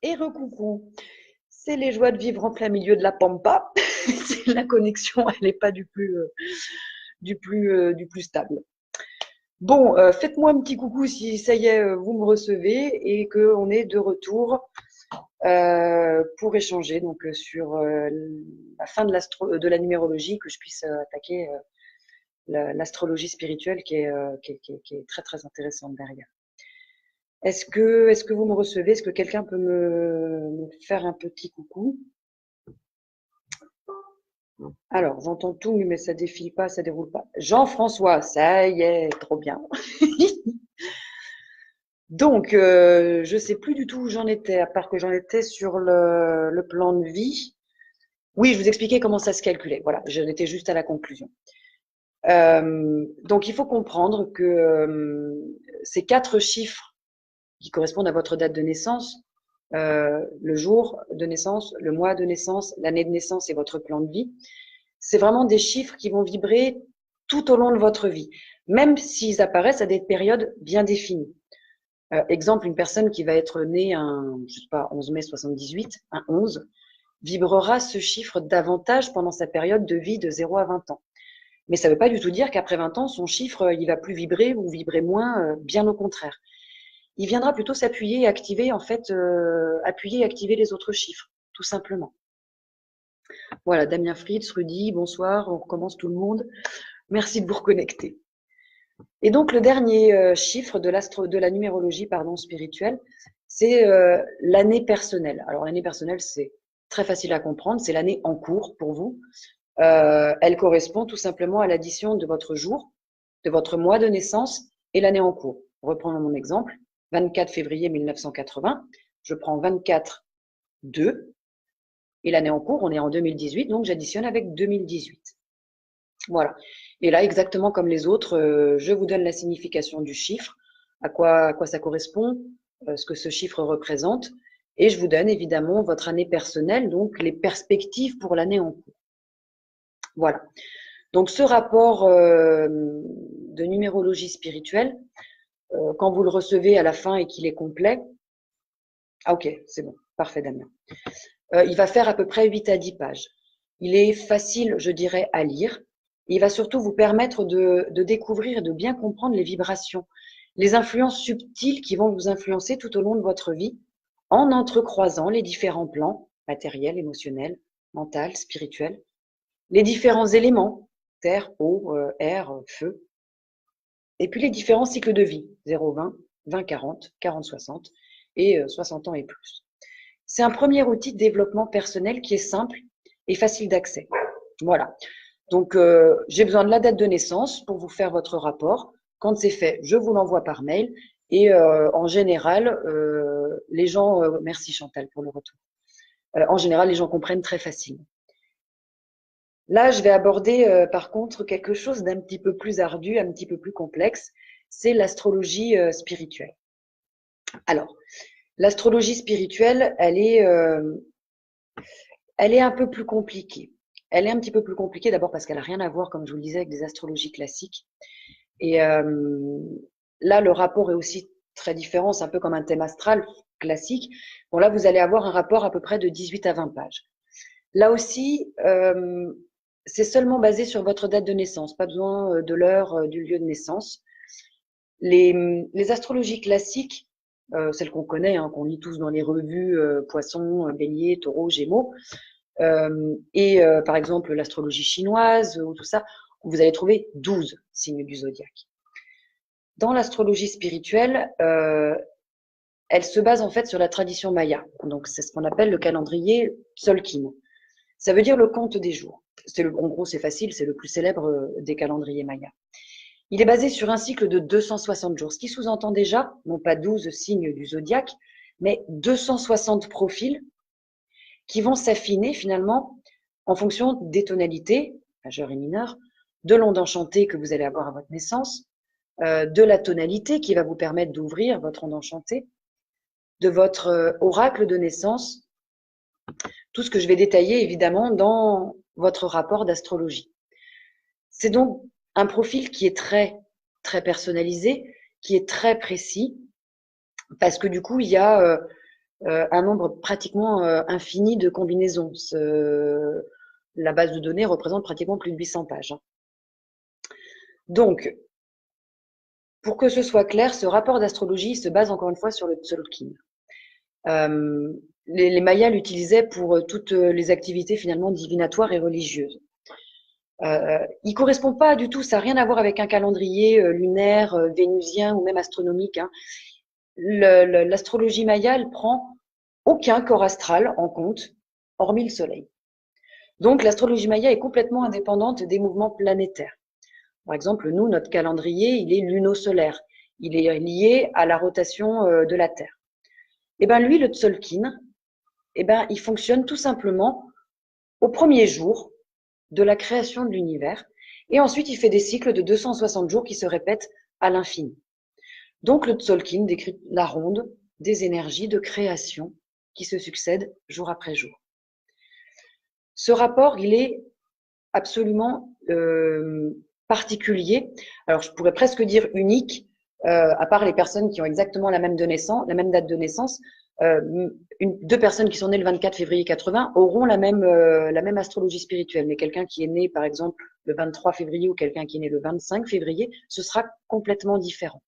Et recoucou, c'est les joies de vivre en plein milieu de la pampa. La connexion, elle n'est pas du plus stable. Bon, faites-moi un petit coucou si ça y est, vous me recevez et qu'on est de retour pour échanger donc sur la fin de la numérologie, que je puisse attaquer l'astrologie spirituelle qui est très très intéressante derrière. Est-ce que vous me recevez? Est-ce que quelqu'un peut me faire un petit coucou? Alors, j'entends tout, mais ça défile pas, ça déroule pas. Jean-François, ça y est, trop bien. Donc, je sais plus du tout où j'en étais, à part que j'en étais sur le plan de vie. Oui, je vous expliquais comment ça se calculait. Voilà, j'en étais juste à la conclusion. Donc, il faut comprendre que ces 4 chiffres qui correspondent à votre date de naissance, le jour de naissance, le mois de naissance, l'année de naissance et votre plan de vie, c'est vraiment des chiffres qui vont vibrer tout au long de votre vie, même s'ils apparaissent à des périodes bien définies. Exemple, une personne qui va être née je sais pas, 11 mai 78, un 11, vibrera ce chiffre davantage pendant sa période de vie de 0 à 20 ans. Mais ça ne veut pas du tout dire qu'après 20 ans, son chiffre, il va plus vibrer ou vibrer moins, bien au contraire. Il viendra plutôt s'appuyer et activer, en fait, appuyer et activer les autres chiffres, tout simplement. Voilà, Damien Fritz, Rudy, bonsoir, on recommence tout le monde. Merci de vous reconnecter. Et donc, le dernier chiffre de la numérologie spirituelle, c'est l'année personnelle. Alors, l'année personnelle, c'est très facile à comprendre, c'est l'année en cours pour vous. Elle correspond tout simplement à l'addition de votre jour, de votre mois de naissance et l'année en cours. Reprenons mon exemple, 24 février 1980, je prends 24/2, et l'année en cours, on est en 2018, donc j'additionne avec 2018. Voilà. Et là, exactement comme les autres, je vous donne la signification du chiffre, à quoi ça correspond, ce que ce chiffre représente, et je vous donne évidemment votre année personnelle, donc les perspectives pour l'année en cours. Voilà. Donc ce rapport de numérologie spirituelle, quand vous le recevez à la fin et qu'il est complet, ah ok, c'est bon, parfait Damien. Il va faire à peu près 8 à 10 pages. Il est facile, je dirais, à lire. Il va surtout vous permettre de découvrir et de bien comprendre les vibrations, les influences subtiles qui vont vous influencer tout au long de votre vie, en entrecroisant les différents plans, matériels, émotionnels, mental, spirituel, les différents éléments, terre, eau, air, feu, et puis les différents cycles de vie, 0-20, 20-40, 40-60 et 60 ans et plus. C'est un premier outil de développement personnel qui est simple et facile d'accès. Voilà. Donc, j'ai besoin de la date de naissance pour vous faire votre rapport. Quand c'est fait, je vous l'envoie par mail. Et en général, les gens, merci Chantal pour le retour. En général, les gens comprennent très facilement. Là, je vais aborder par contre quelque chose d'un petit peu plus ardu, un petit peu plus complexe. C'est l'astrologie spirituelle. Alors, l'astrologie spirituelle, elle est un peu plus compliquée. Elle est un petit peu plus compliquée d'abord parce qu'elle n'a rien à voir, comme je vous le disais, avec des astrologies classiques. Et là, le rapport est aussi très différent. C'est un peu comme un thème astral classique. Bon, là, vous allez avoir un rapport à peu près de 18 à 20 pages. Là aussi, c'est seulement basé sur votre date de naissance, pas besoin de l'heure du lieu de naissance. Les astrologies classiques, celles qu'on connaît, hein, qu'on lit tous dans les revues, Poissons, Bélier, Taureau, Gémeaux, par exemple l'astrologie chinoise ou tout ça, vous allez trouver 12 signes du zodiaque. Dans l'astrologie spirituelle, elle se base en fait sur la tradition maya. Donc c'est ce qu'on appelle le calendrier Tzolk'in. Ça veut dire le compte des jours. En gros, c'est facile, c'est le plus célèbre des calendriers mayas. Il est basé sur un cycle de 260 jours, ce qui sous-entend déjà, non pas 12 signes du zodiaque, mais 260 profils qui vont s'affiner finalement en fonction des tonalités, majeures et mineures, de l'onde enchantée que vous allez avoir à votre naissance, de la tonalité qui va vous permettre d'ouvrir votre onde enchantée, de votre oracle de naissance, tout ce que je vais détailler évidemment dans votre rapport d'astrologie. C'est donc un profil qui est très, très personnalisé, qui est très précis, parce que du coup, il y a un nombre pratiquement infini de combinaisons. La base de données représente pratiquement plus de 800 pages. Donc, pour que ce soit clair, ce rapport d'astrologie se base encore une fois sur le Tzolk'in. Les Mayas l'utilisaient pour toutes les activités finalement divinatoires et religieuses. Il correspond pas du tout, ça n'a rien à voir avec un calendrier lunaire, vénusien ou même astronomique. Hein. L'astrologie maya, elle prend aucun corps astral en compte, hormis le Soleil. Donc l'astrologie maya est complètement indépendante des mouvements planétaires. Par exemple, nous, notre calendrier, il est luno-solaire. Il est lié à la rotation de la Terre. Et ben lui, le Tzolk'in, il fonctionne tout simplement au premier jour de la création de l'univers. Et ensuite, il fait des cycles de 260 jours qui se répètent à l'infini. Donc, le Tzolk'in décrit la ronde des énergies de création qui se succèdent jour après jour. Ce rapport, il est absolument particulier. Alors, je pourrais presque dire unique, à part les personnes qui ont exactement la même date de naissance. Deux personnes qui sont nées le 24 février 80 auront la même astrologie spirituelle. Mais quelqu'un qui est né, par exemple, le 23 février ou quelqu'un qui est né le 25 février, ce sera complètement différent.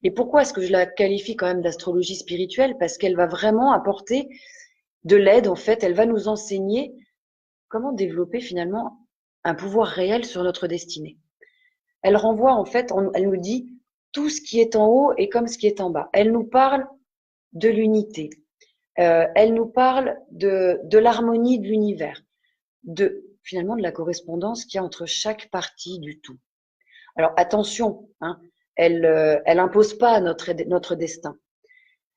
Et pourquoi est-ce que je la qualifie quand même d'astrologie spirituelle? Parce qu'elle va vraiment apporter de l'aide, en fait. Elle va nous enseigner comment développer finalement un pouvoir réel sur notre destinée. Elle renvoie, en fait, elle nous dit tout ce qui est en haut est comme ce qui est en bas. Elle nous parle de l'unité. Elle nous parle de l'harmonie de l'univers, finalement de la correspondance qu'il y a entre chaque partie du tout. Alors attention, hein, elle impose pas notre destin.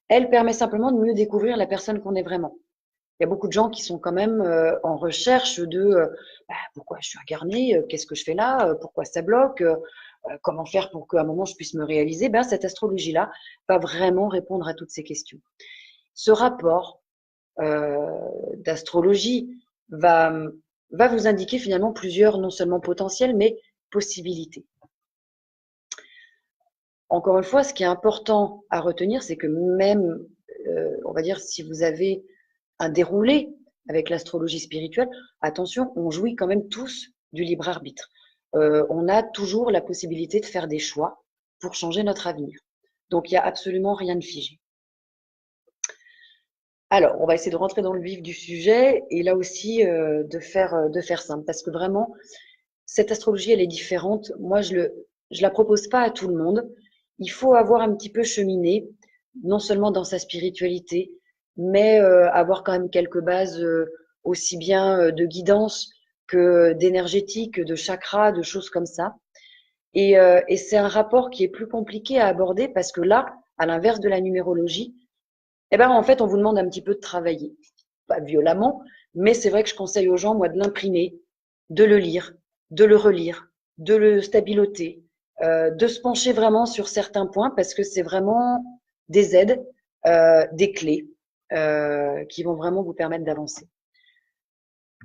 Elle permet simplement de mieux découvrir la personne qu'on est vraiment. Il y a beaucoup de gens qui sont quand même en recherche de pourquoi je suis incarnée, qu'est-ce que je fais là, pourquoi ça bloque, comment faire pour qu'à un moment je puisse me réaliser. Cette astrologie-là va vraiment répondre à toutes ces questions. Ce rapport d'astrologie va vous indiquer finalement plusieurs, non seulement potentiels, mais possibilités. Encore une fois, ce qui est important à retenir, c'est que même, on va dire, si vous avez un déroulé avec l'astrologie spirituelle, attention, on jouit quand même tous du libre arbitre. On a toujours la possibilité de faire des choix pour changer notre avenir. Donc, il n'y a absolument rien de figé. Alors, on va essayer de rentrer dans le vif du sujet et là aussi de faire simple parce que vraiment, cette astrologie, elle est différente. Moi, je la propose pas à tout le monde. Il faut avoir un petit peu cheminé, non seulement dans sa spiritualité, mais avoir quand même quelques bases aussi bien de guidance que d'énergétique, de chakra, de choses comme ça. Et c'est un rapport qui est plus compliqué à aborder parce que là, à l'inverse de la numérologie, en fait, on vous demande un petit peu de travailler. Pas violemment, mais c'est vrai que je conseille aux gens, moi, de l'imprimer, de le lire, de le relire, de le stabiloter, de se pencher vraiment sur certains points parce que c'est vraiment des aides, des clés qui vont vraiment vous permettre d'avancer.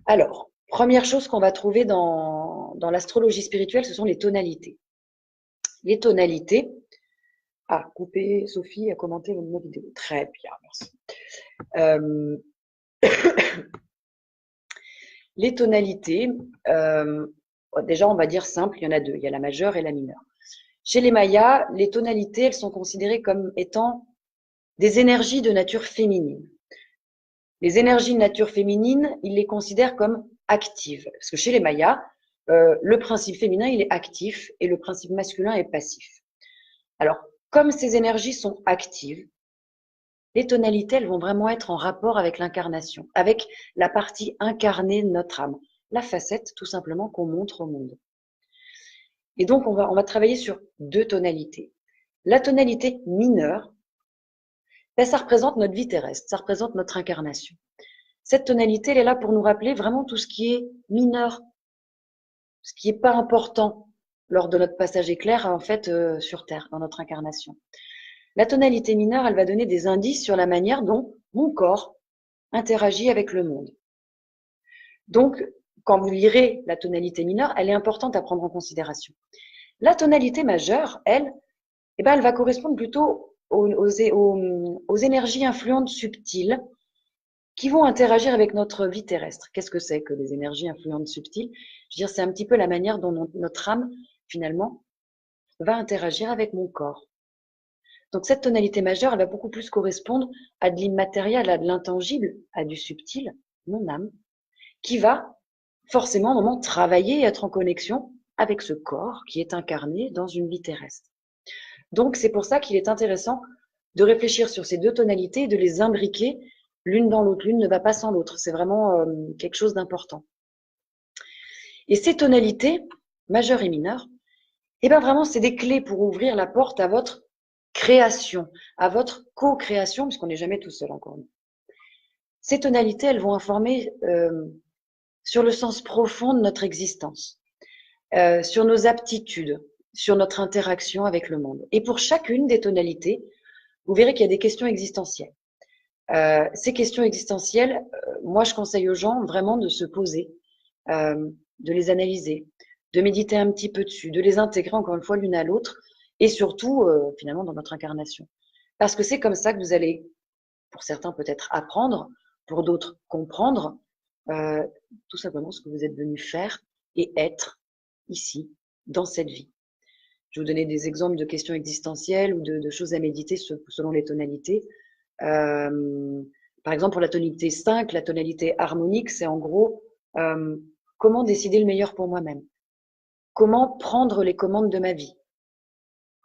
Alors, première chose qu'on va trouver dans l'astrologie spirituelle, ce sont les tonalités. Les tonalités. Ah, coupé, Sophie a commenté ma vidéo. Très bien, merci. Les tonalités, déjà on va dire simple, il y en a deux, il y a la majeure et la mineure. Chez les Mayas, les tonalités, elles sont considérées comme étant des énergies de nature féminine. Les énergies de nature féminine, ils les considèrent comme actives. Parce que chez les Mayas, le principe féminin, il est actif et le principe masculin est passif. Alors, comme ces énergies sont actives, les tonalités, elles vont vraiment être en rapport avec l'incarnation, avec la partie incarnée de notre âme, la facette tout simplement qu'on montre au monde. Et donc, on va travailler sur deux tonalités. La tonalité mineure, ça représente notre vie terrestre, ça représente notre incarnation. Cette tonalité, elle est là pour nous rappeler vraiment tout ce qui est mineur, ce qui n'est pas important lors de notre passage éclair, en fait, sur Terre, dans notre incarnation. La tonalité mineure, elle va donner des indices sur la manière dont mon corps interagit avec le monde. Donc, quand vous lirez la tonalité mineure, elle est importante à prendre en considération. La tonalité majeure, elle va correspondre plutôt aux énergies influentes subtiles qui vont interagir avec notre vie terrestre. Qu'est-ce que c'est que les énergies influentes subtiles? Je veux dire, c'est un petit peu la manière dont notre âme, finalement, va interagir avec mon corps. Donc cette tonalité majeure, elle va beaucoup plus correspondre à de l'immatériel, à de l'intangible, à du subtil, mon âme, qui va forcément, au moment, travailler et être en connexion avec ce corps qui est incarné dans une vie terrestre. Donc c'est pour ça qu'il est intéressant de réfléchir sur ces deux tonalités et de les imbriquer l'une dans l'autre. L'une ne va pas sans l'autre. C'est vraiment quelque chose d'important. Et ces tonalités, majeures et mineures, eh bien vraiment, c'est des clés pour ouvrir la porte à votre création, à votre co-création, puisqu'on n'est jamais tout seul encore. Ces tonalités, elles vont informer sur le sens profond de notre existence, sur nos aptitudes, sur notre interaction avec le monde. Et pour chacune des tonalités, vous verrez qu'il y a des questions existentielles. Ces questions existentielles, moi je conseille aux gens vraiment de se poser, de les analyser, de méditer un petit peu dessus, de les intégrer encore une fois l'une à l'autre et surtout finalement dans notre incarnation. Parce que c'est comme ça que vous allez, pour certains peut-être apprendre, pour d'autres comprendre tout simplement ce que vous êtes venu faire et être ici, dans cette vie. Je vais vous donner des exemples de questions existentielles ou de choses à méditer selon les tonalités. Par exemple, pour la tonalité 5, la tonalité harmonique, c'est en gros comment décider le meilleur pour moi-même. Comment prendre les commandes de ma vie.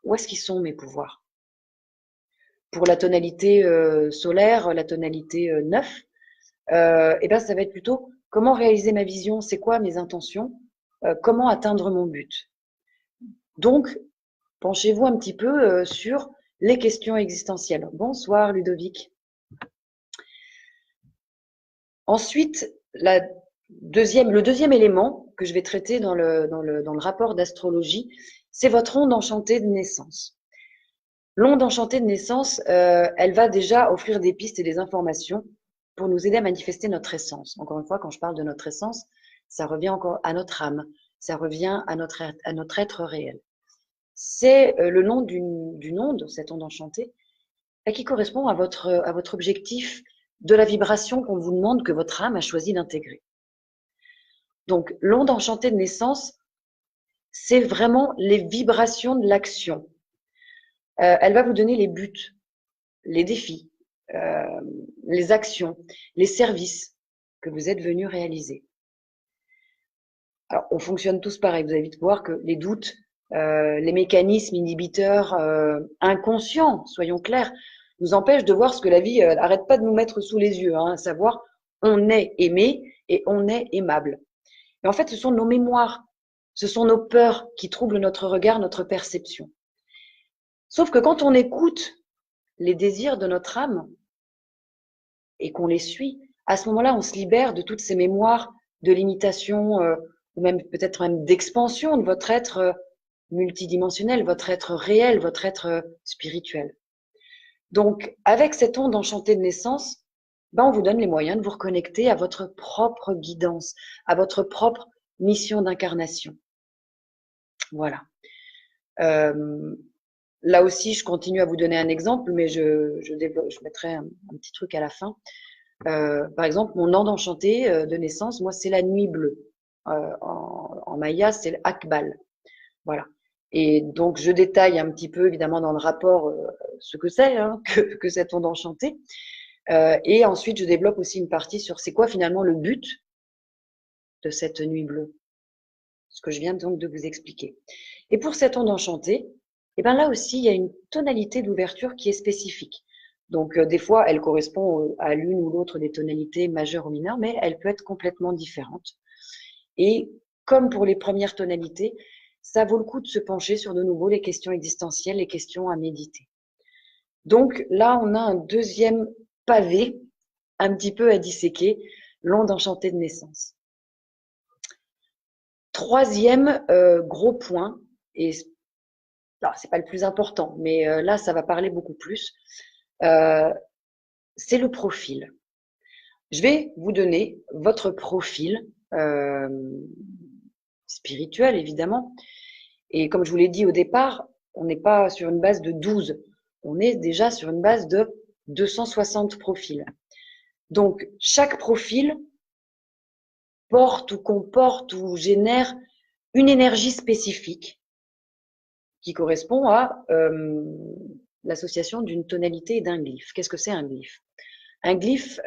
Où est-ce qu'ils sont mes pouvoirs? Pour la tonalité solaire, la tonalité 9, eh ben, ça va être plutôt comment réaliser ma vision, c'est quoi mes intentions, comment atteindre mon but. Donc, penchez-vous un petit peu sur les questions existentielles. Bonsoir Ludovic. Ensuite, le deuxième élément que je vais traiter dans le rapport d'astrologie, c'est votre onde enchantée de naissance. L'onde enchantée de naissance, elle va déjà offrir des pistes et des informations pour nous aider à manifester notre essence. Encore une fois, quand je parle de notre essence, ça revient encore à notre âme, ça revient à notre être réel. C'est le nom d'une onde, cette onde enchantée, qui correspond à votre objectif de la vibration qu'on vous demande, que votre âme a choisi d'intégrer. Donc, l'onde enchantée de naissance, c'est vraiment les vibrations de l'action. Elle va vous donner les buts, les défis, les actions, les services que vous êtes venu réaliser. Alors, on fonctionne tous pareil. Vous allez vite voir que les doutes, les mécanismes inhibiteurs inconscients, soyons clairs, nous empêchent de voir ce que la vie n'arrête pas de nous mettre sous les yeux, à savoir on est aimé et on est aimable. Et en fait, ce sont nos mémoires, ce sont nos peurs qui troublent notre regard, notre perception. Sauf que quand on écoute les désirs de notre âme et qu'on les suit, à ce moment-là, on se libère de toutes ces mémoires de limitation ou même peut-être même d'expansion de votre être multidimensionnel, votre être réel, votre être spirituel. Donc, avec cette onde enchantée de naissance, on vous donne les moyens de vous reconnecter à votre propre guidance, à votre propre mission d'incarnation. Voilà. Là aussi, je continue à vous donner un exemple, mais je mettrai un petit truc à la fin. Par exemple, mon onde enchantée de naissance, moi, c'est la nuit bleue. En maya, c'est l'Akbal. Voilà. Et donc, je détaille un petit peu, évidemment, dans le rapport, ce que c'est que cette onde enchantée. Et ensuite, je développe aussi une partie sur c'est quoi finalement le but de cette nuit bleue. Ce que je viens donc de vous expliquer. Et pour cette onde enchantée, là aussi, il y a une tonalité d'ouverture qui est spécifique. Donc, des fois, elle correspond à l'une ou l'autre des tonalités majeures ou mineures, mais elle peut être complètement différente. Et comme pour les premières tonalités, ça vaut le coup de se pencher sur de nouveau les questions existentielles, les questions à méditer. Donc là, on a un deuxième pavé un petit peu à disséquer, l'onde enchantée de naissance. Troisième gros point, et c'est pas le plus important, mais là, ça va parler beaucoup plus, c'est le profil. Je vais vous donner votre profil spirituel, évidemment. Et comme je vous l'ai dit au départ, on n'est pas sur une base de 12. on est déjà sur une base de 260 profils. Donc, chaque profil porte ou comporte ou génère une énergie spécifique qui correspond à l'association d'une tonalité et d'un glyphe. Qu'est-ce que c'est un glyphe? Un glyphe,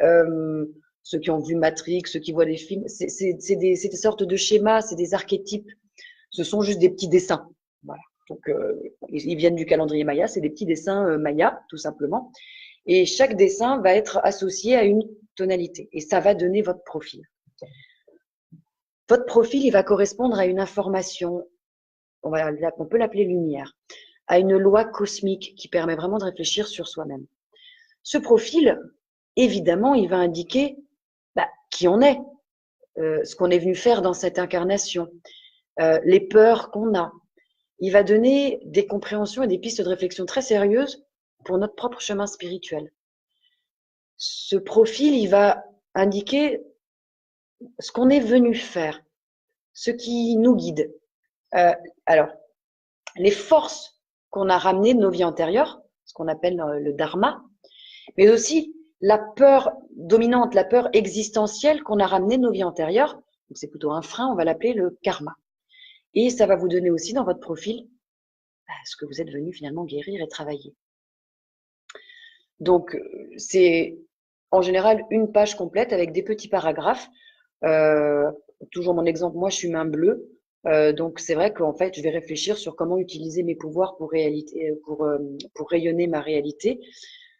ceux qui ont vu Matrix, ceux qui voient des films, c'est des sortes de schémas, c'est des archétypes. Ce sont juste des petits dessins. Voilà. Donc, ils viennent du calendrier Maya, c'est des petits dessins Maya, tout simplement. Et chaque dessin va être associé à une tonalité. Et ça va donner votre profil. Votre profil, il va correspondre à une information, on peut l'appeler lumière, à une loi cosmique qui permet vraiment de réfléchir sur soi-même. Ce profil, évidemment, il va indiquer qui on est, ce qu'on est venu faire dans cette incarnation, les peurs qu'on a. Il va donner des compréhensions et des pistes de réflexion très sérieuses pour notre propre chemin spirituel. Ce profil, il va indiquer ce qu'on est venu faire, ce qui nous guide. Alors, les forces qu'on a ramenées de nos vies antérieures, ce qu'on appelle le dharma, mais aussi la peur dominante, la peur existentielle qu'on a ramenée de nos vies antérieures. Donc c'est plutôt un frein, on va l'appeler le karma. Et ça va vous donner aussi dans votre profil ce que vous êtes venu finalement guérir et travailler. Donc c'est en général une page complète avec des petits paragraphes. Toujours mon exemple, moi je suis main bleue. Donc c'est vrai qu'en fait je vais réfléchir sur comment utiliser mes pouvoirs pour rayonner ma réalité.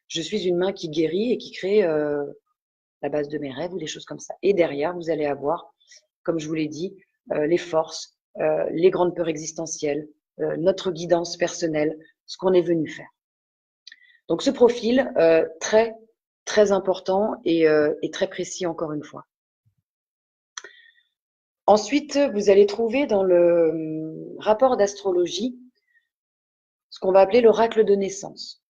Je suis une main qui guérit et qui crée la base de mes rêves ou des choses comme ça. Et derrière, vous allez avoir, comme je vous l'ai dit, les forces, les grandes peurs existentielles, notre guidance personnelle, ce qu'on est venu faire. Donc ce profil, très, très important et très précis encore une fois. Ensuite, vous allez trouver dans le rapport d'astrologie ce qu'on va appeler l'oracle de naissance.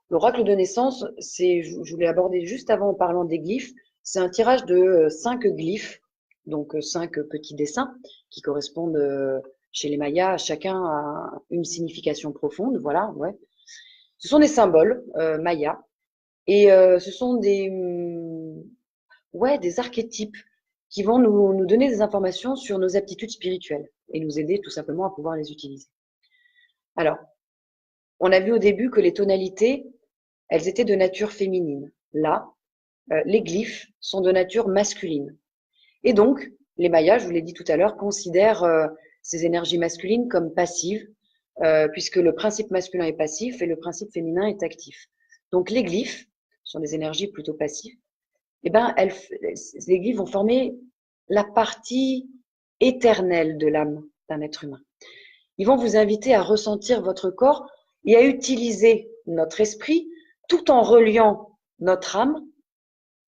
L'oracle de naissance, je voulais aborder juste avant en parlant des glyphes, c'est un tirage de 5 glyphes, donc 5 petits dessins qui correspondent chez les Mayas, chacun à une signification profonde, voilà, ouais. Ce sont des symboles mayas et ce sont des archétypes qui vont nous donner des informations sur nos aptitudes spirituelles et nous aider tout simplement à pouvoir les utiliser. Alors, on a vu au début que les tonalités, elles étaient de nature féminine. Là, les glyphes sont de nature masculine. Et donc, les Mayas, je vous l'ai dit tout à l'heure, considèrent ces énergies masculines comme passives, puisque le principe masculin est passif et le principe féminin est actif. Donc, les glyphes sont des énergies plutôt passives. Eh ben, les glyphes vont former la partie éternelle de l'âme d'un être humain. Ils vont vous inviter à ressentir votre corps et à utiliser notre esprit tout en reliant notre âme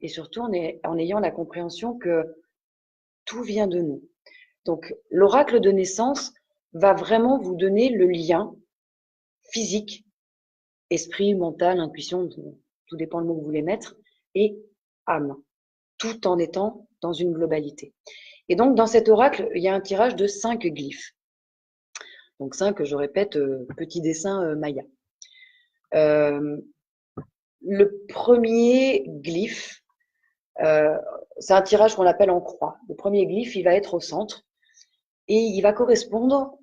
et surtout en ayant la compréhension que tout vient de nous. Donc, l'oracle de naissance va vraiment vous donner le lien physique, esprit, mental, intuition, tout dépend le mot que vous voulez mettre, et âme, tout en étant dans une globalité. Et donc, dans cet oracle, il y a un tirage de 5 glyphes. Donc 5, je répète, petits dessins maya. Le premier glyphe, c'est un tirage qu'on appelle en croix. Le premier glyphe, il va être au centre et il va correspondre,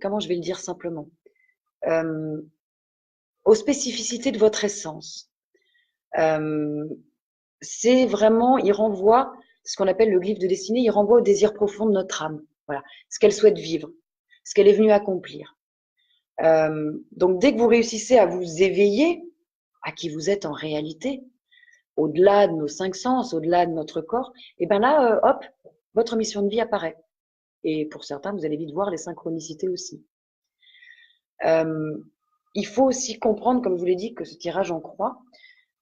comment je vais le dire simplement, aux spécificités de votre essence. C'est vraiment, il renvoie, ce qu'on appelle le glyphe de destinée, il renvoie au désir profond de notre âme. Voilà, ce qu'elle souhaite vivre, ce qu'elle est venue accomplir. Donc, dès que vous réussissez à vous éveiller à qui vous êtes en réalité, au-delà de nos 5 sens, au-delà de notre corps, et bien là, hop, votre mission de vie apparaît. Et pour certains, vous allez vite voir les synchronicités aussi. Il faut aussi comprendre, comme je vous l'ai dit, que ce tirage en croix,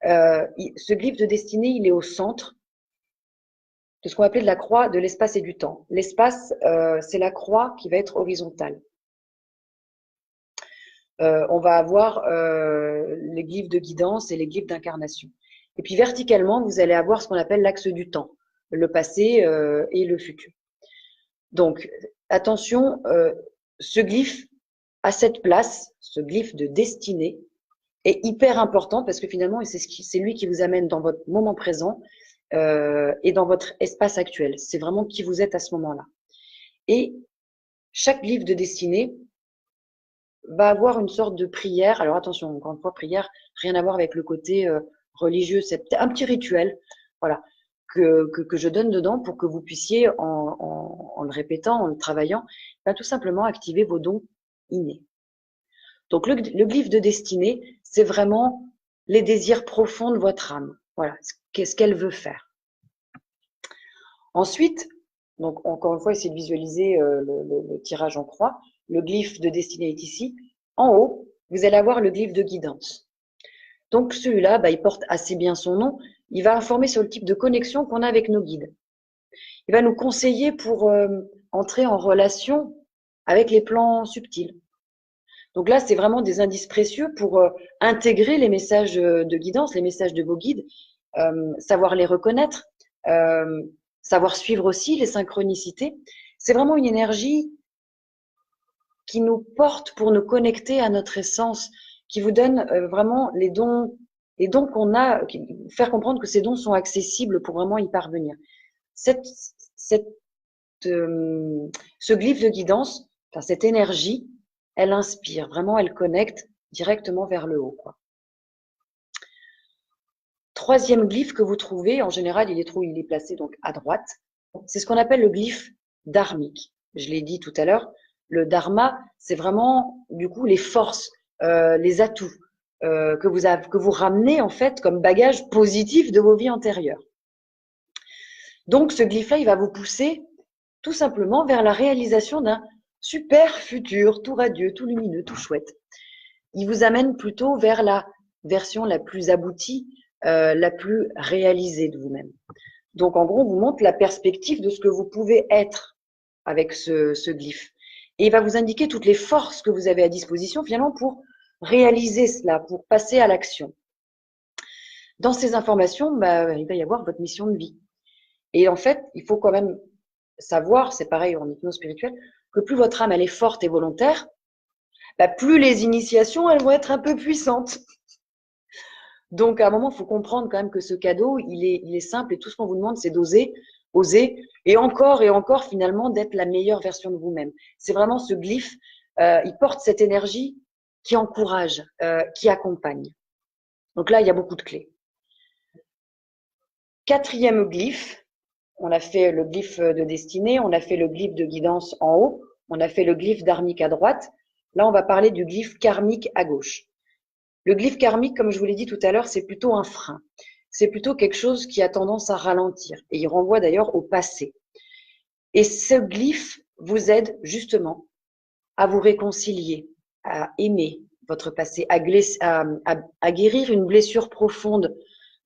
ce glyphe de destinée, il est au centre de ce qu'on appelle de la croix de l'espace et du temps. L'espace, c'est la croix qui va être horizontale. On va avoir les glyphes de guidance et les glyphes d'incarnation. Et puis verticalement, vous allez avoir ce qu'on appelle l'axe du temps, le passé et le futur. Donc, attention, ce glyphe a cette place, ce glyphe de destinée, est hyper important parce que finalement, c'est lui qui vous amène dans votre moment présent et dans votre espace actuel. C'est vraiment qui vous êtes à ce moment-là. Et chaque glyphe de destinée va avoir une sorte de prière. Alors attention, encore une fois, prière, rien à voir avec le côté religieux. C'est un petit rituel, voilà, que je donne dedans pour que vous puissiez, en le répétant, en le travaillant, ben, tout simplement activer vos dons innés. Donc le glyphe de destinée, c'est vraiment les désirs profonds de votre âme. Voilà, qu'est-ce qu'elle veut faire. Ensuite, donc encore une fois, essayez de visualiser le tirage en croix. Le glyphe de destinée est ici. En haut, vous allez avoir le glyphe de guidance. Donc celui-là, bah, il porte assez bien son nom. Il va informer sur le type de connexion qu'on a avec nos guides. Il va nous conseiller pour entrer en relation avec les plans subtils. Donc là, c'est vraiment des indices précieux pour intégrer les messages de guidance, les messages de vos guides, savoir les reconnaître, savoir suivre aussi les synchronicités. C'est vraiment une énergie qui nous porte pour nous connecter à notre essence, qui vous donne vraiment les dons qu'on a, faire comprendre que ces dons sont accessibles pour vraiment y parvenir. Ce glyphe de guidance, enfin, cette énergie, elle inspire, vraiment elle connecte directement vers le haut, quoi. Troisième glyphe que vous trouvez, en général il est placé donc à droite, c'est ce qu'on appelle le glyphe dharmique. Je l'ai dit tout à l'heure, le dharma, c'est vraiment du coup les forces, les atouts que vous ramenez en fait comme bagage positif de vos vies antérieures. Donc ce glyphe-là, il va vous pousser tout simplement vers la réalisation d'un super futur, tout radieux, tout lumineux, tout chouette. Il vous amène plutôt vers la version la plus aboutie, la plus réalisée de vous-même. Donc en gros, on vous montre la perspective de ce que vous pouvez être avec ce glyphe. Et il va vous indiquer toutes les forces que vous avez à disposition finalement pour réaliser cela, pour passer à l'action. Dans ces informations, bah, il va y avoir votre mission de vie. Et en fait, il faut quand même savoir, c'est pareil en hypnose spirituelle, que plus votre âme elle est forte et volontaire, bah, plus les initiations elles vont être un peu puissantes. Donc à un moment, il faut comprendre quand même que ce cadeau, il est simple et tout ce qu'on vous demande, c'est d'oser, oser, et encore finalement d'être la meilleure version de vous-même. C'est vraiment ce glyphe, il porte cette énergie qui encourage, qui accompagne. Donc là, il y a beaucoup de clés. Quatrième glyphe, on a fait le glyphe de destinée, on a fait le glyphe de guidance en haut, on a fait le glyphe dharmique à droite. Là, on va parler du glyphe karmique à gauche. Le glyphe karmique, comme je vous l'ai dit tout à l'heure, c'est plutôt un frein. C'est plutôt quelque chose qui a tendance à ralentir. Et il renvoie d'ailleurs au passé. Et ce glyphe vous aide justement à vous réconcilier, à aimer votre passé, à guérir une blessure profonde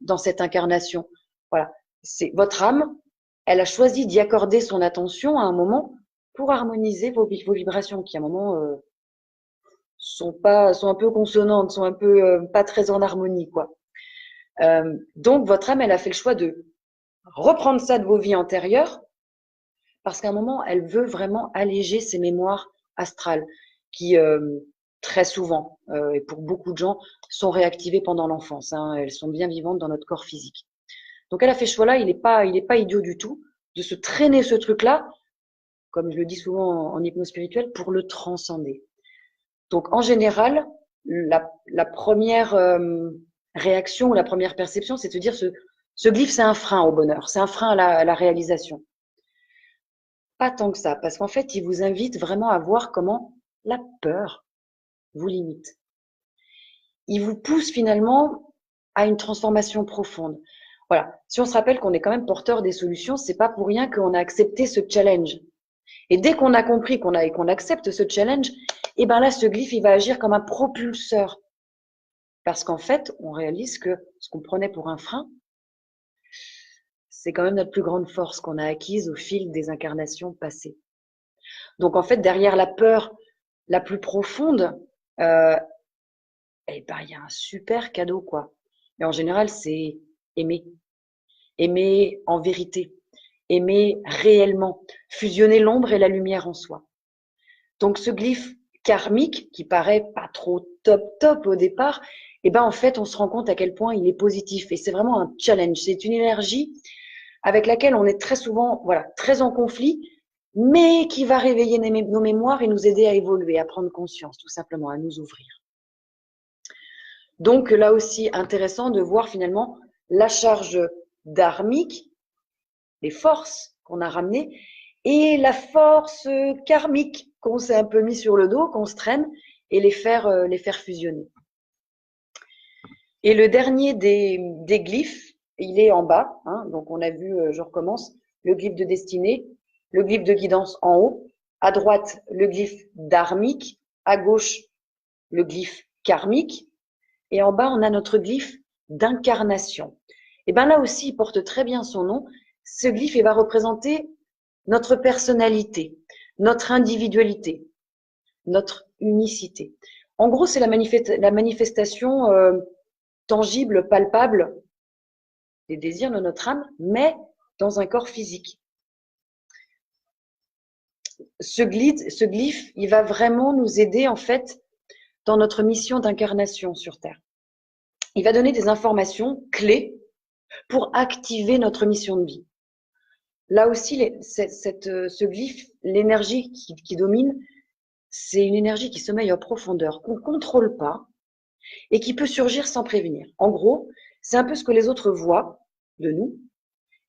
dans cette incarnation. Voilà. C'est votre âme, elle a choisi d'y accorder son attention à un moment pour harmoniser vos vibrations qui, à un moment, sont un peu consonantes, sont un peu pas très en harmonie, quoi. Donc, votre âme, elle a fait le choix de reprendre ça de vos vies antérieures parce qu'à un moment, elle veut vraiment alléger ses mémoires astrales qui, très souvent, et pour beaucoup de gens, sont réactivées pendant l'enfance. Hein, elles sont bien vivantes dans notre corps physique. Donc, elle a fait ce choix-là, il est pas idiot du tout de se traîner ce truc-là, comme je le dis souvent en hypnose spirituelle, pour le transcender. Donc, en général, la première réaction ou la première perception, c'est de se dire ce glyphe, c'est un frein au bonheur, c'est un frein à la réalisation. Pas tant que ça, parce qu'en fait, il vous invite vraiment à voir comment la peur vous limite. Il vous pousse finalement à une transformation profonde. Voilà. Si on se rappelle qu'on est quand même porteur des solutions, c'est pas pour rien qu'on a accepté ce challenge. Et dès qu'on a compris qu'on accepte ce challenge, et ben là, ce glyphe, il va agir comme un propulseur. Parce qu'en fait, on réalise que ce qu'on prenait pour un frein, c'est quand même notre plus grande force qu'on a acquise au fil des incarnations passées. Donc en fait, derrière la peur la plus profonde, eh ben, il y a un super cadeau, quoi. Et en général, c'est aimer. Aimer en vérité. Aimer réellement. Fusionner l'ombre et la lumière en soi. Donc ce glyphe karmique, qui paraît pas trop top au départ, et ben en fait, on se rend compte à quel point il est positif. Et c'est vraiment un challenge. C'est une énergie avec laquelle on est très souvent, voilà, très en conflit, mais qui va réveiller nos mémoires et nous aider à évoluer, à prendre conscience, tout simplement, à nous ouvrir. Donc là aussi, intéressant de voir finalement la charge dharmique, les forces qu'on a ramenées, et la force karmique qu'on s'est un peu mis sur le dos, qu'on se traîne, et les faire fusionner. Et le dernier des glyphes, il est en bas, hein, donc on a vu, je recommence, le glyphe de destinée, le glyphe de guidance en haut, à droite le glyphe dharmique, à gauche le glyphe karmique, et en bas on a notre glyphe d'incarnation. Et bien là aussi, il porte très bien son nom. Ce glyphe, il va représenter notre personnalité, notre individualité, notre unicité. En gros, c'est la manifestation tangible, palpable des désirs de notre âme, mais dans un corps physique. Ce glyphe, il va vraiment nous aider en fait dans notre mission d'incarnation sur Terre. Il va donner des informations clés pour activer notre mission de vie. Là aussi, ce glyphe, l'énergie qui domine, c'est une énergie qui sommeille en profondeur, qu'on ne contrôle pas et qui peut surgir sans prévenir. En gros, c'est un peu ce que les autres voient de nous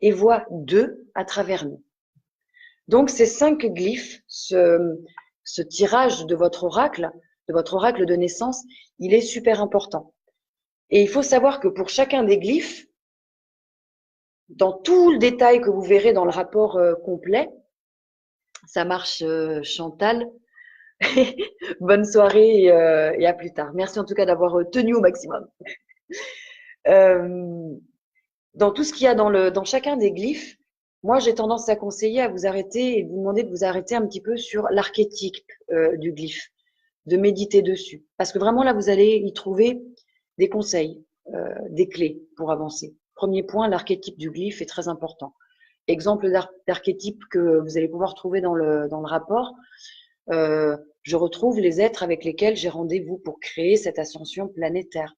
et voient d'eux à travers nous. Donc, ces 5 glyphes, ce tirage de votre oracle de naissance, il est super important. Et il faut savoir que pour chacun des glyphes, dans tout le détail que vous verrez dans le rapport complet, ça marche Chantal. Bonne soirée et à plus tard. Merci en tout cas d'avoir tenu au maximum. Dans tout ce qu'il y a dans chacun des glyphes, moi j'ai tendance à conseiller à vous arrêter et de vous demander de vous arrêter un petit peu sur l'archétype du glyphe, de méditer dessus. Parce que vraiment là, vous allez y trouver des conseils, des clés pour avancer. Premier point, l'archétype du glyphe est très important. Exemple d'archétype que vous allez pouvoir trouver dans le rapport, je retrouve les êtres avec lesquels j'ai rendez-vous pour créer cette ascension planétaire.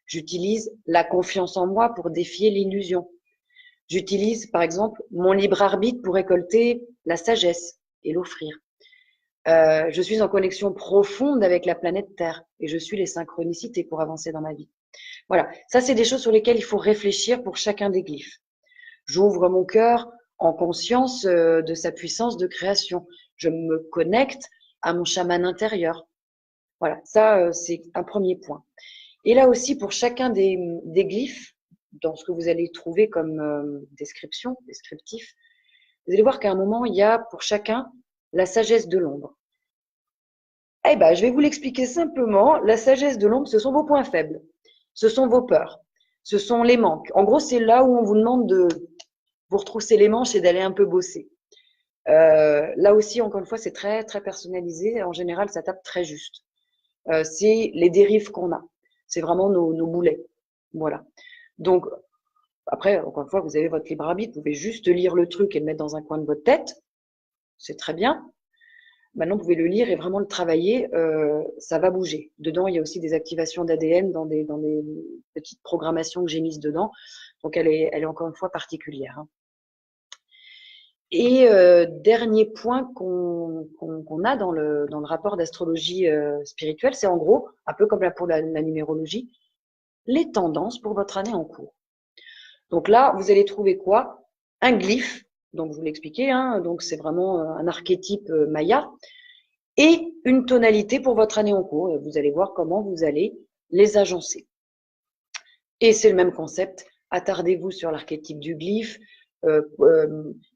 J'utilise la confiance en moi pour défier l'illusion. J'utilise, par exemple, mon libre arbitre pour récolter la sagesse et l'offrir. Je suis en connexion profonde avec la planète Terre et je suis les synchronicités pour avancer dans ma vie. Voilà, ça c'est des choses sur lesquelles il faut réfléchir pour chacun des glyphes. J'ouvre mon cœur en conscience de sa puissance de création. Je me connecte à mon chaman intérieur. Voilà, ça c'est un premier point. Et là aussi, pour chacun des glyphes, dans ce que vous allez trouver comme descriptif, vous allez voir qu'à un moment, il y a pour chacun la sagesse de l'ombre. Eh ben, je vais vous l'expliquer simplement. La sagesse de l'ombre, ce sont vos points faibles, ce sont vos peurs, ce sont les manques. En gros, c'est là où on vous demande de vous retrousser les manches et d'aller un peu bosser. Là aussi, encore une fois, c'est très, très personnalisé. En général, ça tape très juste. C'est les dérives qu'on a. C'est vraiment nos boulets. Voilà. Donc, après, encore une fois, vous avez votre libre arbitre. Vous pouvez juste lire le truc et le mettre dans un coin de votre tête. C'est très bien. Maintenant, vous pouvez le lire et vraiment le travailler. Ça va bouger. Dedans, il y a aussi des activations d'ADN dans des petites programmations que j'ai mises dedans. Donc, elle est encore une fois particulière. Hein. Et dernier point qu'on a dans le rapport d'astrologie spirituelle, c'est en gros, un peu comme pour la numérologie, les tendances pour votre année en cours. Donc là, vous allez trouver quoi? Un glyphe, donc je vous l'expliquais, hein, donc c'est vraiment un archétype maya, et une tonalité pour votre année en cours. Et vous allez voir comment vous allez les agencer. Et c'est le même concept, attardez-vous sur l'archétype du glyphe,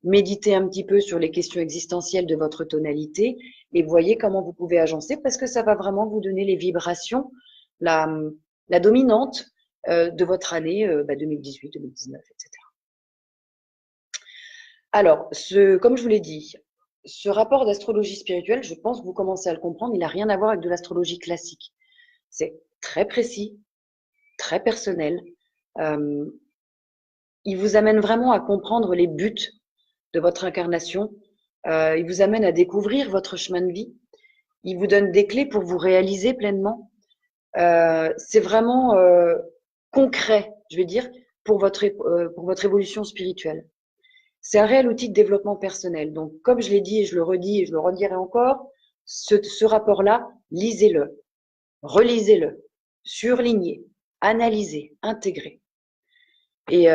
méditez un petit peu sur les questions existentielles de votre tonalité et voyez comment vous pouvez agencer parce que ça va vraiment vous donner les vibrations, la dominante de votre année 2018, 2019, etc. Alors, comme je vous l'ai dit, ce rapport d'astrologie spirituelle, je pense que vous commencez à le comprendre, il n'a rien à voir avec de l'astrologie classique. C'est très précis, très personnel. Il vous amène vraiment à comprendre les buts de votre incarnation. Il vous amène à découvrir votre chemin de vie. Il vous donne des clés pour vous réaliser pleinement. C'est vraiment concret, je vais dire, pour votre évolution spirituelle. C'est un réel outil de développement personnel. Donc, comme je l'ai dit et je le redis et je le redirai encore, ce rapport-là, lisez-le, relisez-le, surlignez, analysez, intégrez. Et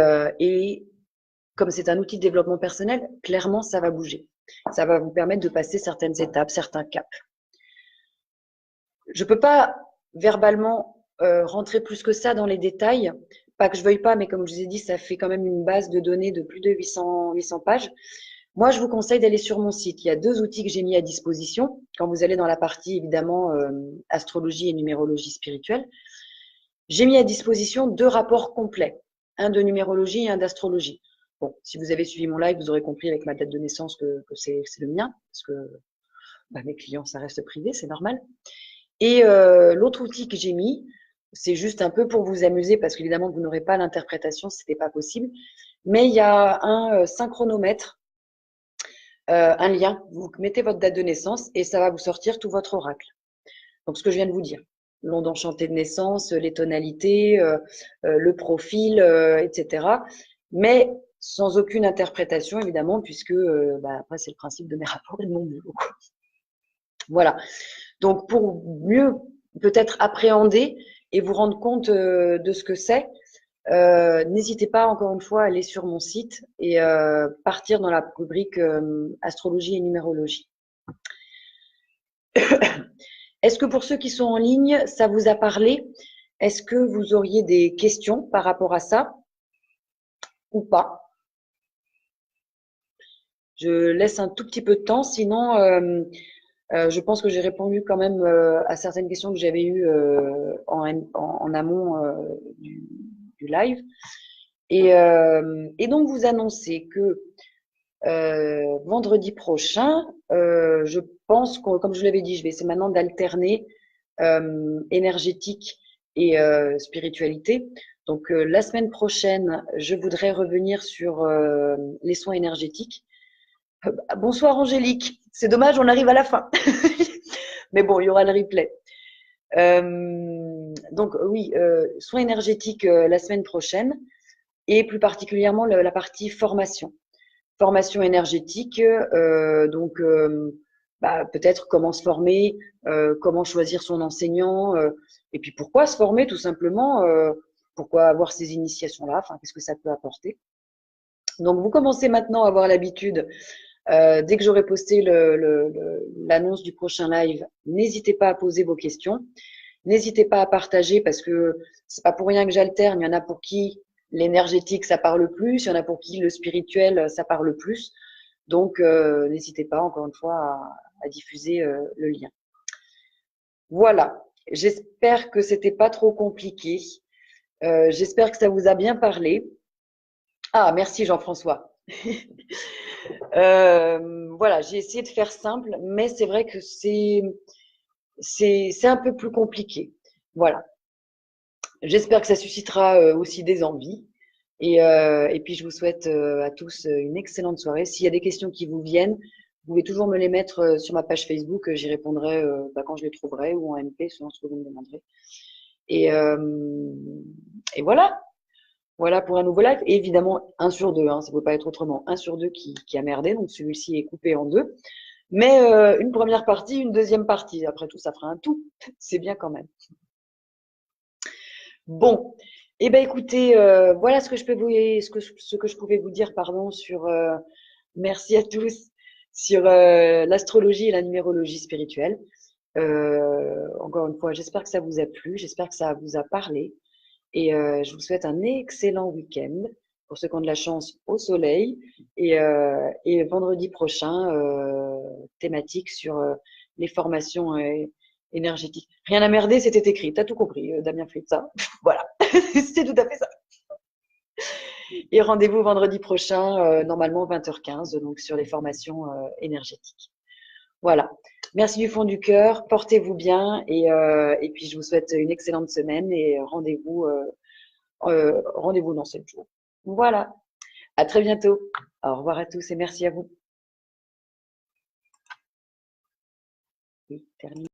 comme c'est un outil de développement personnel, clairement, ça va bouger. Ça va vous permettre de passer certaines étapes, certains caps. Je ne peux pas verbalement rentrer plus que ça dans les détails. Pas que je veuille pas, mais comme je vous ai dit, ça fait quand même une base de données de plus de 800 pages. Moi, je vous conseille d'aller sur mon site. Il y a 2 outils que j'ai mis à disposition. Quand vous allez dans la partie, évidemment, astrologie et numérologie spirituelle, j'ai mis à disposition 2 rapports complets. Un de numérologie et un d'astrologie. Bon, si vous avez suivi mon live, vous aurez compris avec ma date de naissance que c'est le mien, parce que mes clients, ça reste privé, c'est normal. Et l'autre outil que j'ai mis, c'est juste un peu pour vous amuser, parce qu'évidemment, vous n'aurez pas l'interprétation, ce n'était pas possible. Mais il y a un synchronomètre, un lien. Vous mettez votre date de naissance et ça va vous sortir tout votre oracle. Donc, ce que je viens de vous dire. L'onde enchantée de naissance, les tonalités, le profil, etc. Mais sans aucune interprétation, évidemment, puisque après, c'est le principe de mes rapports et de mon boulot. Voilà. Donc, pour mieux peut-être appréhender et vous rendre compte de ce que c'est, n'hésitez pas, encore une fois, à aller sur mon site et partir dans la rubrique astrologie et numérologie. Est-ce que pour ceux qui sont en ligne, ça vous a parlé? Est-ce que vous auriez des questions par rapport à ça ou pas? Je laisse un tout petit peu de temps, sinon je pense que j'ai répondu quand même à certaines questions que j'avais eues en amont du live. Et donc, vous annoncez que vendredi prochain, je pense que, comme je l'avais dit, je vais essayer maintenant d'alterner énergétique et spiritualité. Donc, la semaine prochaine, je voudrais revenir sur les soins énergétiques. Bonsoir Angélique, c'est dommage, on arrive à la fin. Mais bon, il y aura le replay. Donc oui, soins énergétiques la semaine prochaine et plus particulièrement la partie formation. Formation énergétique, donc peut-être comment se former, comment choisir son enseignant, et puis pourquoi se former tout simplement, pourquoi avoir ces initiations-là, enfin qu'est-ce que ça peut apporter. Donc vous commencez maintenant à avoir l'habitude. Dès que j'aurai posté l'annonce du prochain live, n'hésitez pas à poser vos questions. N'hésitez pas à partager parce que c'est pas pour rien que j'alterne. Il y en a pour qui l'énergétique, ça parle plus. Il y en a pour qui le spirituel, ça parle plus. Donc, n'hésitez pas, encore une fois, à diffuser le lien. Voilà. J'espère que c'était pas trop compliqué. J'espère que ça vous a bien parlé. Ah, merci Jean-François. Voilà, j'ai essayé de faire simple, mais c'est vrai que c'est un peu plus compliqué. Voilà. J'espère que ça suscitera aussi des envies. Et puis, je vous souhaite à tous une excellente soirée. S'il y a des questions qui vous viennent, vous pouvez toujours me les mettre sur ma page Facebook. J'y répondrai quand je les trouverai ou en MP, selon ce que vous me demanderez. Et voilà. Voilà pour un nouveau live. Et évidemment, 1 sur 2, hein, ça ne peut pas être autrement. 1 sur 2 qui a merdé, donc celui-ci est coupé en 2. Mais une première partie, une deuxième partie. Après tout, ça fera un tout. C'est bien quand même. Bon, eh ben écoutez, voilà ce que je pouvais vous dire, pardon, sur merci à tous sur l'astrologie et la numérologie spirituelle. Encore une fois, j'espère que ça vous a plu, j'espère que ça vous a parlé. Et je vous souhaite un excellent week-end pour ceux qui ont de la chance au soleil. Et vendredi prochain, thématique sur les formations énergétiques. Rien à merder, c'était écrit. T'as tout compris, Damien Fritza. Voilà, c'est tout à fait ça. Et rendez-vous vendredi prochain, normalement 20h15, donc sur les formations énergétiques. Voilà. Merci du fond du cœur. Portez-vous bien et puis je vous souhaite une excellente semaine et rendez-vous dans 7 jours. Voilà. À très bientôt. Au revoir à tous et merci à vous. Oui, terminé.